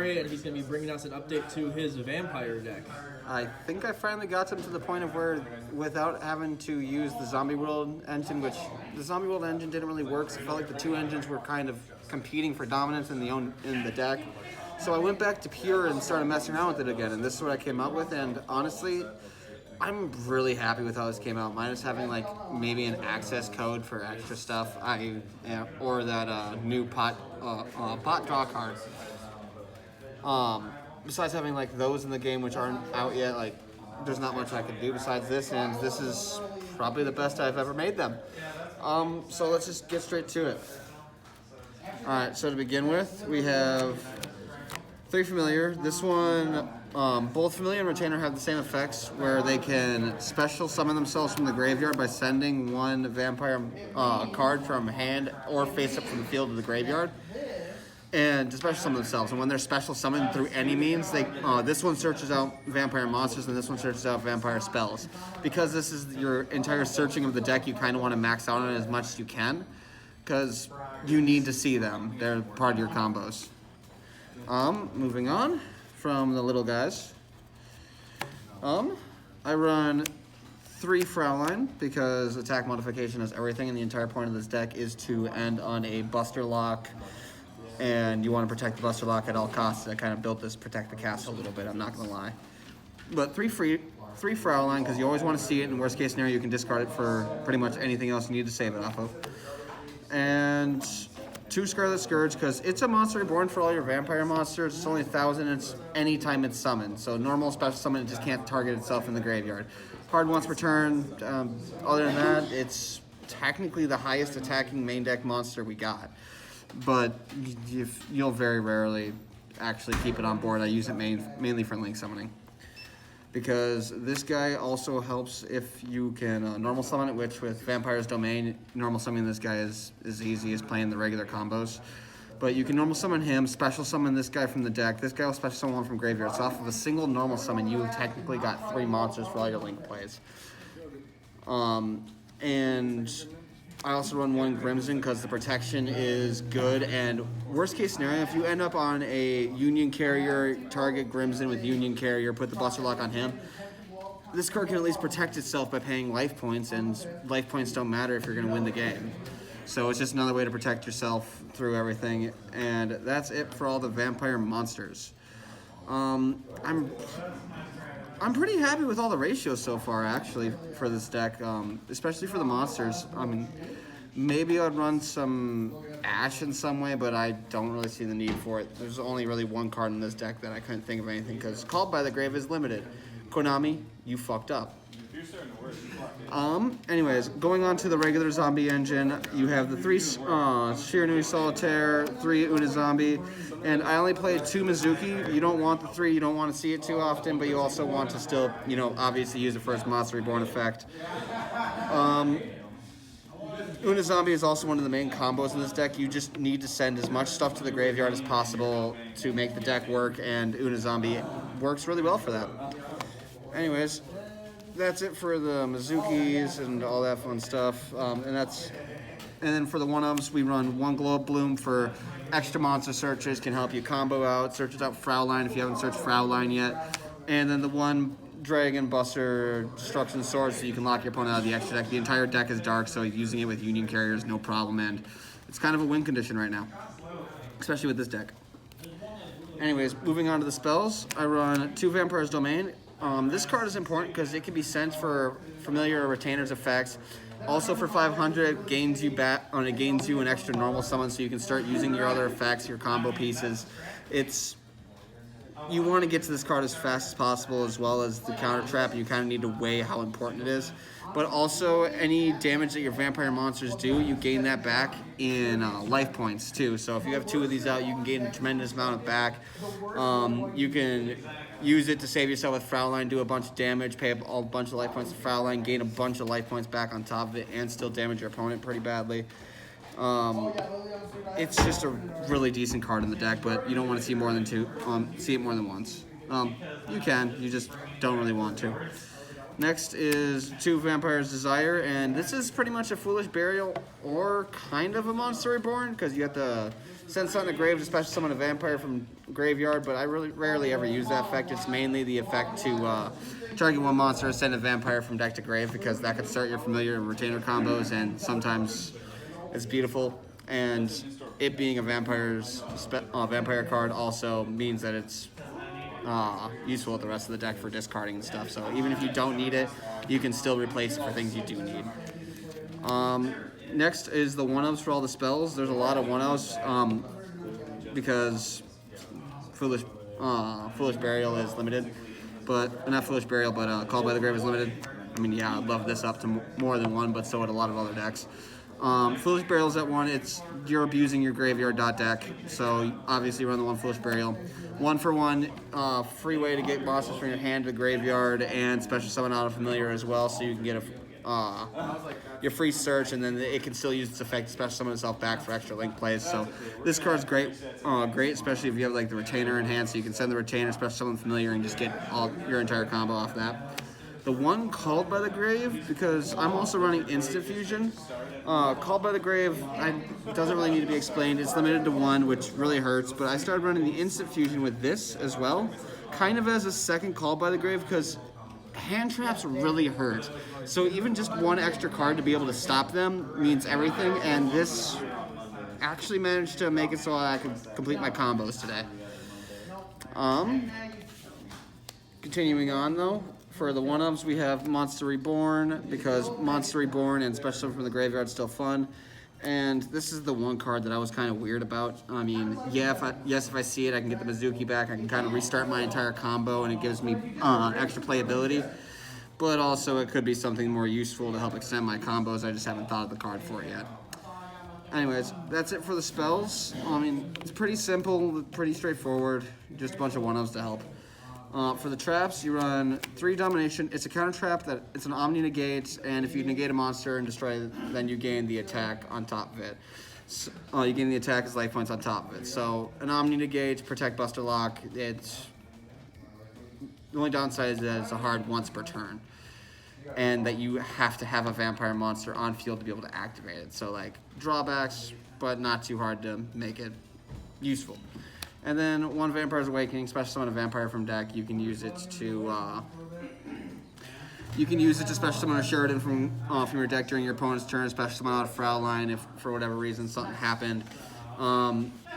Kory, and he's going to be bringing us an update to his vampire deck. I think I finally got him to the point of where, without having to use the Zombie World engine, which the Zombie World engine didn't really work, so I felt like the two engines were kind of competing for dominance in the deck. So I went back to Pure and started messing around with it again, and this is what I came up with, and honestly, I'm really happy with how this came out, minus having like maybe an access code for extra stuff, or that new pot draw card. Besides having like those in the game which aren't out yet, like there's not much I can do besides this, and this is probably the best I've ever made them. So let's just get straight to it. Alright, so to begin with, we have 3 familiar. This one, both familiar and retainer have the same effects where they can special summon themselves from the graveyard by sending one vampire card from hand or face up from the field to the graveyard. And to special summon themselves, and when they're special summoned through any means, they this one searches out vampire monsters, and this one searches out vampire spells. Because this is your entire searching of the deck, you kind of want to max out on it as much as you can, because you need to see them. They're part of your combos. Moving on from the little guys. I run 3 Fraulein because attack modification is everything, and the entire point of this deck is to end on a Buster Lock. And you want to protect the Buster Lock at all costs. I kind of built this protect the castle a little bit, I'm not going to lie. But 3 Fraulein, because you always want to see it. In worst case scenario, you can discard it for pretty much anything else you need to save it off of. And 2 Scarlet Scourge, because it's a monster reborn for all your vampire monsters. It's only 1,000, it's anytime it's summoned. So normal special summon, it just can't target itself in the graveyard. Hard once per turn. Other than that, it's technically the highest attacking main deck monster we got. But you'll very rarely actually keep it on board. I use it mainly for link summoning. Because this guy also helps if you can normal summon it, which with Vampire's Domain, normal summoning this guy is as easy as playing the regular combos. But you can normal summon him, special summon this guy from the deck. This guy will special summon one from graveyard. So off of a single normal summon, you have technically got 3 monsters for all your link plays. And I also run 1 Crimson because the protection is good, and worst case scenario, if you end up on a Union Carrier, target Crimson with Union Carrier, put the Buster Lock on him, this card can at least protect itself by paying life points, and life points don't matter if you're going to win the game. So it's just another way to protect yourself through everything, and that's it for all the vampire monsters. I'm pretty happy with all the ratios so far, actually, for this deck, especially for the monsters. I mean, maybe I'd run some Ash in some way, but I don't really see the need for it. There's only really 1 card in this deck that I couldn't think of anything, because Called by the Grave is limited. Konami, you fucked up. Anyways, going on to the regular zombie engine, you have the 3 Shiranui Solitaire, 3 Uni-Zombie, and I only played 2 Mizuki. You don't want the 3, you don't want to see it too often, but you also want to still, obviously use it for its Monster Reborn effect. Uni-Zombie is also one of the main combos in this deck. You just need to send as much stuff to the graveyard as possible to make the deck work, and Uni-Zombie works really well for that. Anyways, that's it for the Mizukis and all that fun stuff. And then for the 1-ups, we run 1 Globe Bloom for extra monster searches, can help you combo out, searches out Fraulein if you haven't searched Fraulein yet. And then the 1 Dragon Buster Destruction Sword, so you can lock your opponent out of the extra deck. The entire deck is dark, so using it with Union Carrier is no problem, and it's kind of a win condition right now, especially with this deck. Anyways, moving on to the spells, I run 2 Vampire's Domain. This card is important because it can be sent for familiar or retainer's effects. Also for 500, it gains you an extra normal summon, so you can start using your other effects, your combo pieces. You want to get to this card as fast as possible, as well as the counter trap. You kind of need to weigh how important it is. But also, any damage that your vampire monsters do, you gain that back in life points too. So if you have 2 of these out, you can gain a tremendous amount of back. You can use it to save yourself with Fraulein, do a bunch of damage, pay a bunch of life points to Fraulein, gain a bunch of life points back on top of it, and still damage your opponent pretty badly. It's just a really decent card in the deck, but you don't want to see more than 2. See it more than once. You can, you just don't really want to. Next is 2 Vampire's Desire, and this is pretty much a Foolish Burial or kind of a Monster Reborn, because you have to Send something to grave, especially summon a vampire from graveyard, but I really rarely ever use that effect. It's mainly the effect to target one monster, send a vampire from deck to grave, because that could start your familiar and retainer combos, and sometimes it's beautiful. And it being a vampire card also means that it's useful with the rest of the deck for discarding and stuff. So even if you don't need it, you can still replace it for things you do need. Next is the 1-ofs for all the spells. There's a lot of 1-ofs because Foolish Burial is limited, but not Foolish Burial, but Called by the Grave is limited. I mean, yeah, I'd love this up to more than one, but so would a lot of other decks. Foolish Burial is at 1. You're abusing your graveyard deck, so obviously run the 1 Foolish Burial. 1-for-1, free way to get monsters from your hand to the graveyard, and special summon out a familiar as well, so you can get your free search, and then it can still use its effect to special summon itself back for extra link plays. So this card's great, especially if you have like the retainer in hand, so you can send the retainer, special summon familiar, and just get your entire combo off that. The 1 Called by the Grave, because I'm also running Instant Fusion. Called by the Grave doesn't really need to be explained. It's limited to 1, which really hurts, but I started running the Instant Fusion with this as well, kind of as a second Called by the Grave, because hand traps really hurt. So even just 1 extra card to be able to stop them means everything, and this actually managed to make it so I could complete my combos today. Continuing on though, for the 1-ofs, we have Monster Reborn, because Monster Reborn and Special Summon from the Graveyard is still fun. And this is the 1 card that I was kind of weird about. I mean, yeah, if I see it, I can get the Mizuki back. I can kind of restart my entire combo, and it gives me extra playability. But also, it could be something more useful to help extend my combos. I just haven't thought of the card for it yet. Anyways, that's it for the spells. I mean, it's pretty simple, pretty straightforward. Just a bunch of 1-ofs to help. For the traps, you run 3 Domination. It's a counter trap that it's an Omni negate, and if you negate a monster and destroy it, then you gain the attack on top of it. So, you gain the attack as life points on top of it. So an Omni negate, protect Buster Lock. The only downside is that it's a hard once per turn, and that you have to have a vampire monster on field to be able to activate it. So like drawbacks, but not too hard to make it useful. And then 1 Vampire's Awakening, special summon a vampire from deck. You can use it to special summon a Sheridan from your deck during your opponent's turn. Special summon out a Fraulein if for whatever reason something happened.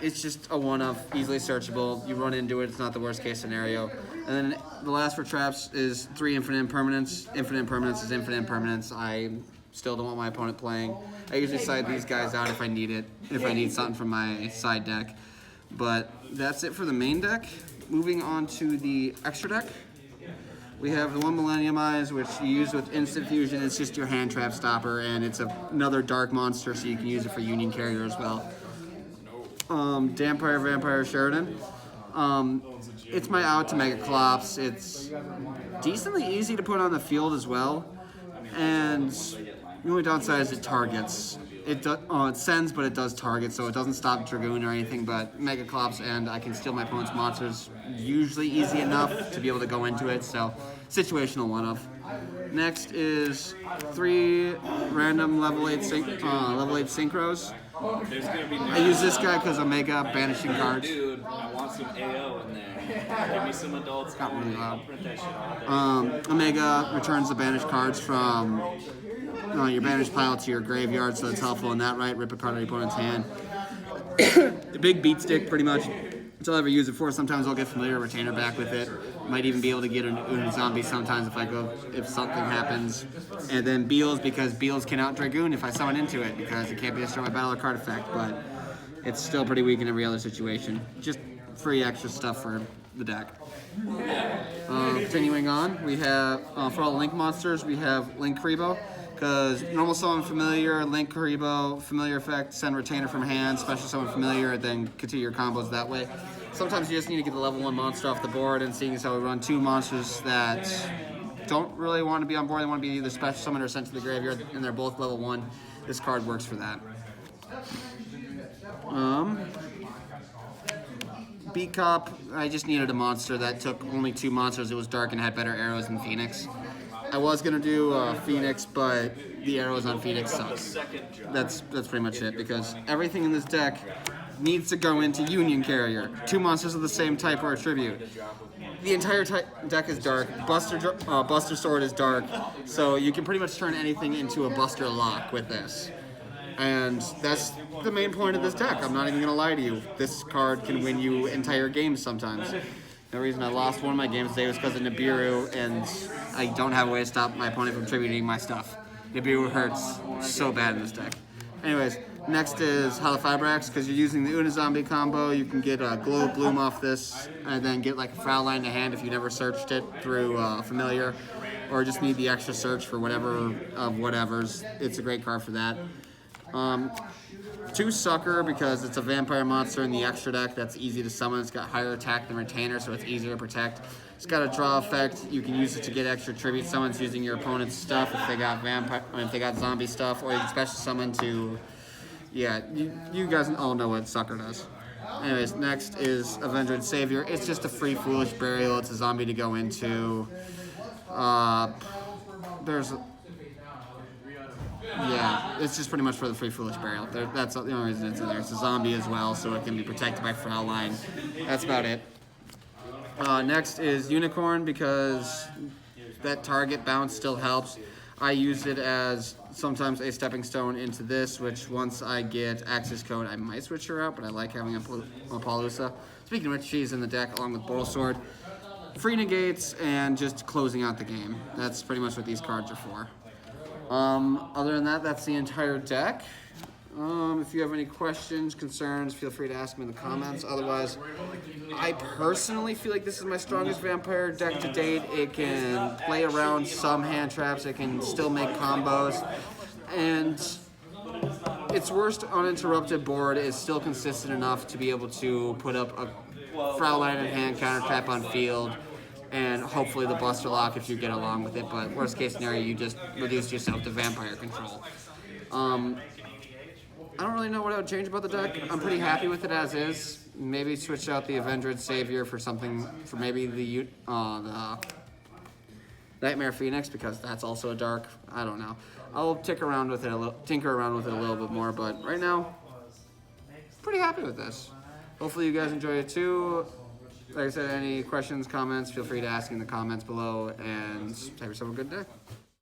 It's just a 1-off, easily searchable. You run into it; it's not the worst case scenario. And then the last for traps is 3 Infinite Impermanence. Infinite Impermanence is infinite impermanence. I still don't want my opponent playing. I usually side these guys out if I need it, if I need something from my side deck. But that's it for the main deck. Moving on to the extra deck, we have the 1 Millennium Eyes, which you use with Instant Fusion. It's just your hand trap stopper, and it's another dark monster, so you can use it for Union Carrier as well. Dampire Vampire Sheridan. It's my out to Mega Clops. It's decently easy to put on the field as well, and the only downside is it targets. It sends, but it does target, so it doesn't stop Dragoon or anything, but Mega Clops, and I can steal my opponent's monsters usually easy enough to be able to go into it, so situational 1-off. Next is 3 random level 8 synchros. I use this guy because Omega banishing cards. Dude, I want some AO in there. Give me some adults. Got really loud. Omega returns the banished cards from your banished pile to your graveyard, so it's helpful in that, right? Rip a card out of your opponent's hand. The big beat stick, pretty much. That's all I ever use it for. Sometimes I'll get familiar retainer back with it. Might even be able to get an Uni-Zombie sometimes if something happens. And then Beals, because Beals can out Dragoon if I summon into it, because it can't be destroyed by battle or card effect, but it's still pretty weak in every other situation. Just free extra stuff for the deck. Continuing on, we have, for all the Link monsters, we have Link Karibo. Because normal summon familiar, Link Karibo, familiar effect, send retainer from hand, special summon familiar, then continue your combos that way. Sometimes you just need to get the level 1 monster off the board, and seeing as how we run 2 monsters that don't really want to be on board, they want to be either special summoned or sent to the graveyard, and they're both level 1, this card works for that. Beat Cop, I just needed a monster that took only 2 monsters, it was dark and had better arrows than Phoenix. I was gonna do Phoenix, but the arrows on Phoenix sucks. That's pretty much it, because everything in this deck needs to go into Union Carrier. 2 monsters of the same type or attribute. The entire deck is dark. Buster Sword is dark, so you can pretty much turn anything into a Buster Lock with this. And that's the main point of this deck. I'm not even going to lie to you. This card can win you entire games sometimes. The reason I lost one of my games today was because of Nibiru, and I don't have a way to stop my opponent from tributing my stuff. Nibiru hurts so bad in this deck. Anyways, next is Holofibrax, because you're using the Uni-Zombie combo. You can get a Glow Bloom off this, and then get like a Fraulein to hand if you never searched it through Familiar, or just need the extra search for whatever of whatevers. It's a great card for that. 2 Sucker, because it's a vampire monster in the extra deck that's easy to summon. It's got higher attack than Retainer, so it's easier to protect. It's got a draw effect. You can use it to get extra tribute summons using your opponent's stuff if they got if they got zombie stuff, or you can special summon to. Yeah, you guys all know what Sucker does. Anyways, next is Avenged Savior. It's just a free Foolish Burial. It's a zombie to go into. Yeah, it's just pretty much for the free Foolish Burial. That's the only reason it's in there. It's a zombie as well, so it can be protected by Fraulein. That's about it. Next is Unicorn, because that target bounce still helps. I use it as sometimes a stepping stone into this, which once I get access code, I might switch her out, but I like having a Palooza. Speaking of which, she's in the deck along with Boral Sword. Free negates and just closing out the game. That's pretty much what these cards are for. Other than that, that's the entire deck. If you have any questions, concerns, feel free to ask them in the comments. Otherwise, I personally feel like this is my strongest vampire deck to date. It can play around some hand traps. It can still make combos. And its worst uninterrupted board is still consistent enough to be able to put up a Fraulein in hand, counter trap on field, and hopefully the Buster Lock if you get along with it, but worst case scenario, you just reduce yourself to vampire control. I don't really know what I would change about the deck. I'm pretty happy with it as is. Maybe switch out the Avenged Savior for something, for maybe the Nightmare Phoenix, because that's also a dark. I don't know. I'll tinker around with it a little bit more, but right now, pretty happy with this. Hopefully you guys enjoy it too. Like I said, any questions, comments, feel free to ask in the comments below, and have yourself a good day.